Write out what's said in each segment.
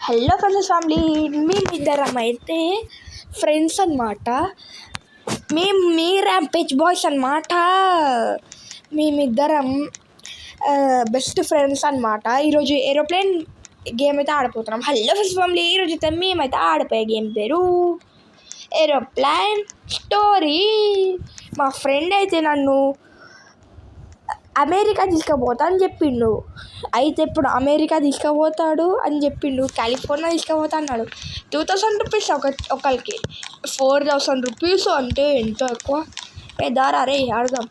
Hello friends family, మేమిద్దరం అయితే friends అనమాట. మీ ర్యాంపేజ్ బాయ్స్ అనమాట. మేమిద్దరం బెస్ట్ ఫ్రెండ్స్ అనమాట. ఈరోజు ఏరోప్లేన్ గేమ్ అయితే ఆడిపోతున్నాం. హలో ఫ్రెండ్స్ ఫ్యామిలీ, ఈరోజు అయితే మేమైతే ఆడిపోయే గేమ్ పేరు ఏరోప్లేన్ స్టోరీ. మా ఫ్రెండ్ అయితే నన్ను అమెరికా తీసుకుపోతా అని చెప్పిండు. అయితే ఇప్పుడు అమెరికా తీసుకుపోతాడు అని చెప్పిండు. కాలిఫోర్నియా తీసుకుపోతా అన్నాడు. 2000 రూపీస్ ఒకరికి, 4000 రూపీస్ అంటే ఎంతో ఎక్కువ. దారా రే ఆడదాం.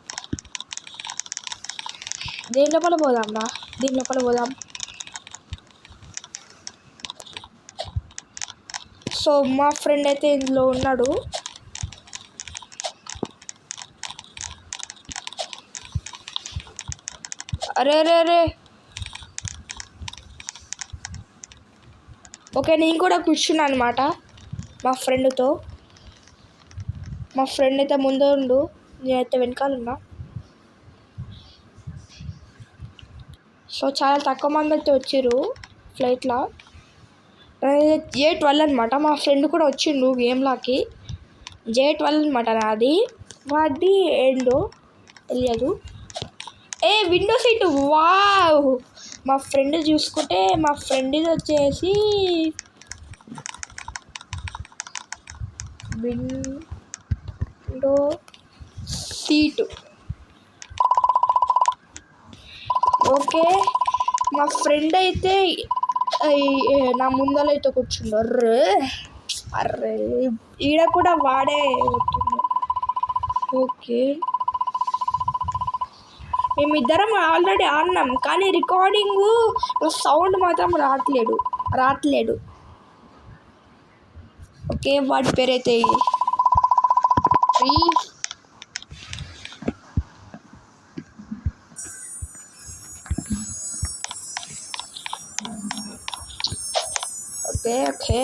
దీని లోపల పోదాం రా, దీని లోపల పోదాం. సో మా ఫ్రెండ్ అయితే ఇందులో ఉన్నాడు. అరే రే రే ఓకే, నేను కూడా కూర్చున్నా అనమాట మా ఫ్రెండ్తో. మా ఫ్రెండ్ అయితే ముందు ఉండు, నేనైతే వెనకాల ఉన్నా. సో చాలా తక్కువ మంది అయితే వచ్చారు ఫ్లైట్లో. J12 అనమాట. మా ఫ్రెండ్ కూడా వచ్చిండు గేమ్లోకి. J12 అనమాట నాది. వాడి ఏందో తెలియదు. Window seat wow. మా ఫ్రెండ్ చూసుకుంటే మా ఫ్రెండ్ వచ్చేసి విండో సీటు. ఓకే, మా ఫ్రెండ్ అయితే నా ముందర అయితే కూర్చుండు. అర్రే ఈడ కూడా వాడే. ఓకే, మేమిద్దరం ఆల్రెడీ ఆడినాం, కానీ రికార్డింగు సౌండ్ మాత్రం రావట్లేదు. ఓకే, వాడి పేరైతే ఓకే.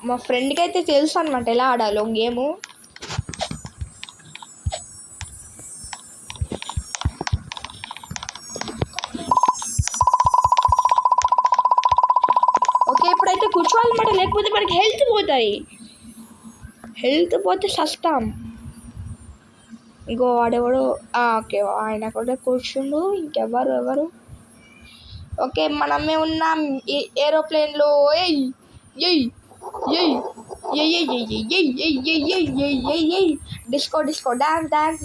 మా ఫ్రెండ్కి అయితే తెలుసు అనమాట ఎలా ఆడాలో గేము. ఓకే, ఇప్పుడైతే కూర్చోవాలన్నమాట, లేకపోతే మనకి హెల్త్ పోతే సస్తాం. ఇంకో వాడెవడు. ఓకే, ఆయన కూడా కూర్చుండు. ఇంకెవరు. ఓకే, మనమే ఉన్నాం ఏరోప్లేన్లో. Disco dance.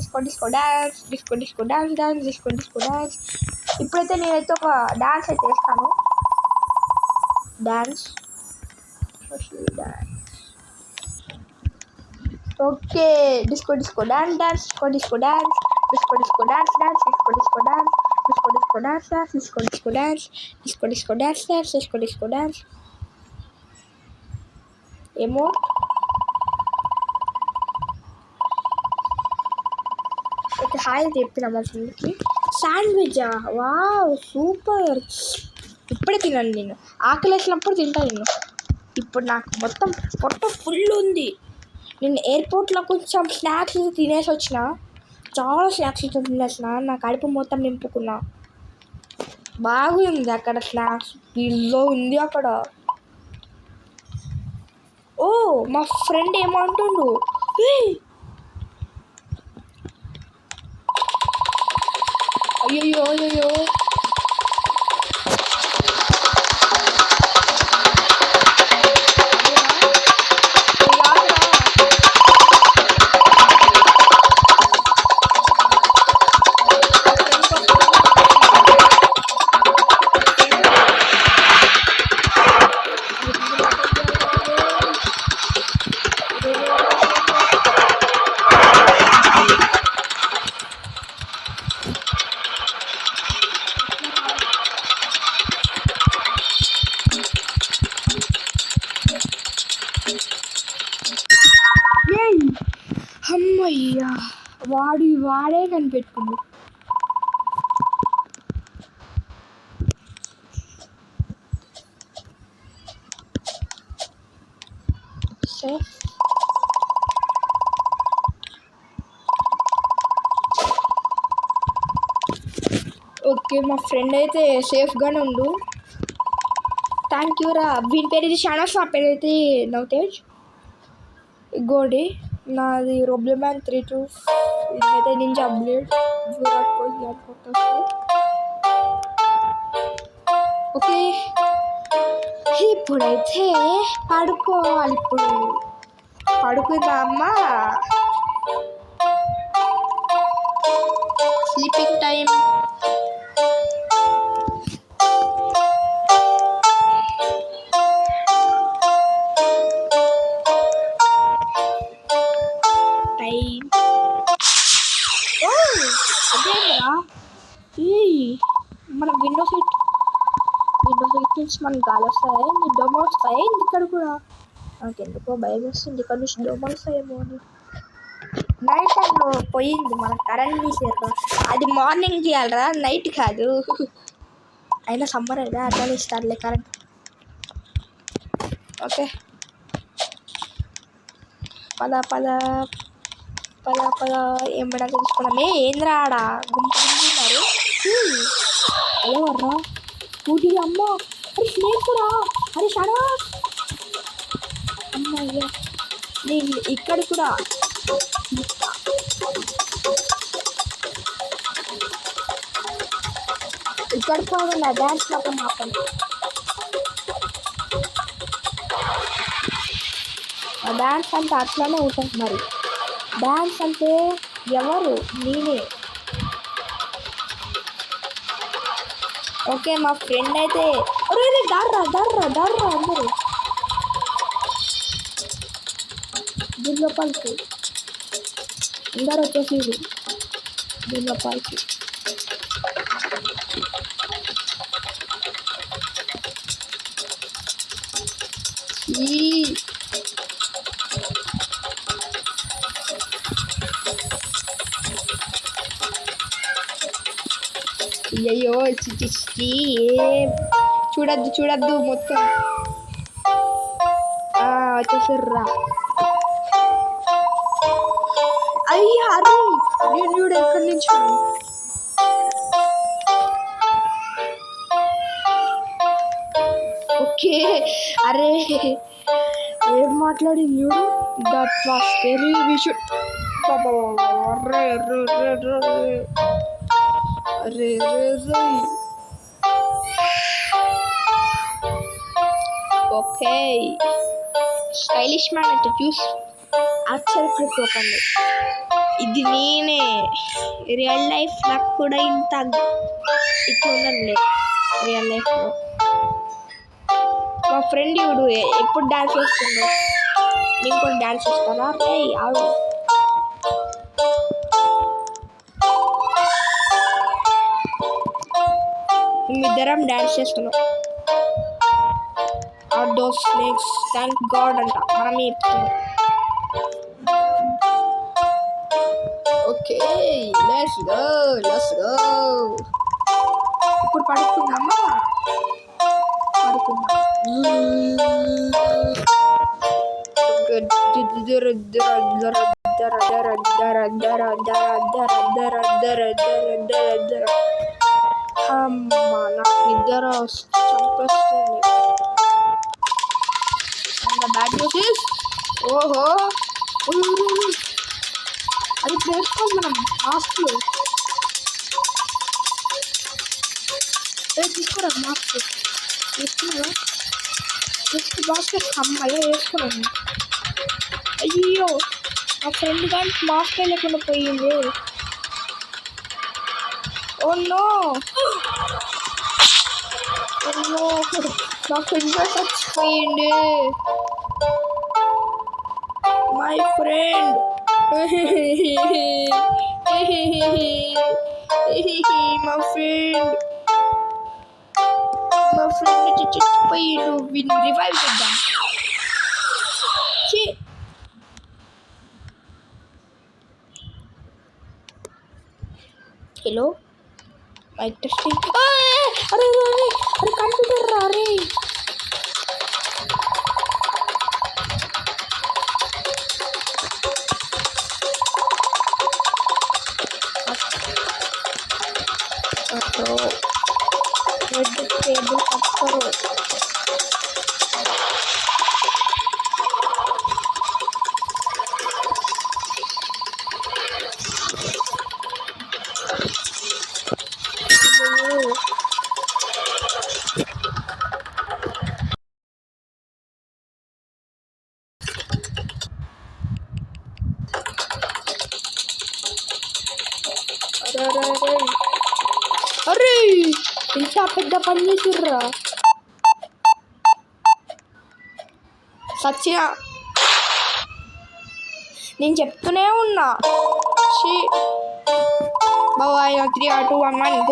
ఇప్పుడైతే నేనైతే ఒక డాన్స్ అయితే వేస్తాను. డాన్స్. Okay, disco dance. ఏమో ఓకే, హాయ్ చెప్పిన మా ఫ్రెండ్కి. శాండ్విచా? Wow super. ఇప్పుడే తిన్నాను నేను. ఆకలి వేసినప్పుడు తింటాను నేను. ఇప్పుడు నాకు మొత్తం పొట్ట ఫుల్ ఉంది. నేను ఎయిర్పోర్ట్లో కొంచెం స్నాక్స్ తినేసి వచ్చిన. చాలా స్నాక్స్ తినేసిన. నా కడుపు మొత్తం నింపుకున్నా. బాగుంది అక్కడ స్నాక్స్. పిజ్జా ఉంది అక్కడ. ఓ మా ఫ్రెండ్ ఏమంటుండు, అయ్యో అమ్మయ్యా, వాడే కనిపెట్టుకుండు. ఓకే మా ఫ్రెండ్ అయితే సేఫ్గానే ఉండు. థ్యాంక్ యూ రా. వీని పేరు ఇది షానస్, నా పేరు అయితే నవతేజ్. గోడి నాది రోబ్లెమ్యాన్ 32. ఇదైతే నింజా బ్లేడ్. విరాట్ కోహ్లీ అనుకుంటా. ఓకే ఇప్పుడైతే పడుకోవాలి. ఇప్పుడు పడుకుందా అమ్మ, స్లీపింగ్ టైం. అదేరా మన విండోస్ నుంచి మనకి గాలి వస్తాయి, దోమలు వస్తాయి. ఇక్కడ కూడా నాకెందుకో భయం వేస్తుంది, ఇక్కడ నుంచి దోమలు వస్తాయేమో అని. నైట్ టైంలో పోయింది మన కరెంట్ తీసారు. అది మార్నింగ్ చేయాలరా, నైట్ కాదు. అయినా సమ్మర్ అయినా అట్లా ఇస్తారులే కరెంట్. ఓకే పద పద పద పద. ఏమైనా తెలుసుకున్నామే. ఏంద్రా ఆడ గుంపు ఉన్నారు. ఎవర్రా స్కూటీ? అమ్మ అరే స్నేహితురా, అరే షడా అమ్మయ్య. నేను ఇక్కడ కూడా ఇక్కడ కూడా నా డ్యాన్స్ మాత్రం ఆపండి. డ్యాన్స్ అంటే అట్లానే ఉంటుంది మరి. డ్యాన్స్ అంటే ఎవరు? నేనే. ఓకే మా ఫ్రెండ్ అయితే దర్రా దర్రా దర్రా అందరు దీని లోపలికి అందరు వచ్చేసి దీని లోపలికి. అయ్యో చిచ్చి చూడద్దు చూడద్దు మొత్తం వచ్చేసర్రా. అయ్యా అరే నేను చూడు ఎక్కడి నుంచి. ఓకే అరే ఏం మాట్లాడింది చూడు. That was very vicious. అరే అరే అరే. ఓకే స్టైలిష్ మ్యాన్ అంటే చూసి ఆశ్చర్యపడిపోకండి. ఇది నేనే. రియల్ లైఫ్ నాకు కూడా ఇంత ఇట్లా ఉందండి రియల్ లైఫ్లో. మా ఫ్రెండ్ ఇవుడు ఎప్పుడు డ్యాన్స్ చేస్తుండో, నేను కూడా డ్యాన్స్ చేస్తారా? రే ఆడు మేమిద్దరం డ్యాన్స్ చేస్తున్నాం. Are those snakes thank God అంట మనమే చెప్తున్నాం. Okay let's go let's go. ఇప్పుడు పడుకుందామా? పడుకుందాం. అమ్మా నాకు నిద్ర చంపేస్తుంది. Bad news. ఓహో అది వేసుకోం మనం మాస్క్. తీసుకోరా మాస్క్. తీసుకున్నావా? తీసుకు మాస్క్. అమ్మయ్య వేసుకున్నాను. అయ్యో మా ఫ్రెండ్ కానీ మాస్క్ లేకుండా పోయింది. ఓ నో మా ఫ్రెండ్ చచ్చిపోయింది. మై ఫ్రెండ్ మా ఫ్రెండ్ చచ్చిపోయిండు. వీడిని రివైవ్ చేద్దాం. Hello mic testing. అరే అరే అరే కంప్యూటర్ రా. అరే పట్టరు వెజిటేబుల్ పట్టరు. అరే ఇంత పెద్ద పని చేసిర్రా సచ్చిన. నేను చెప్తూనే ఉన్నా. బాబాయ్ 3 2 1 1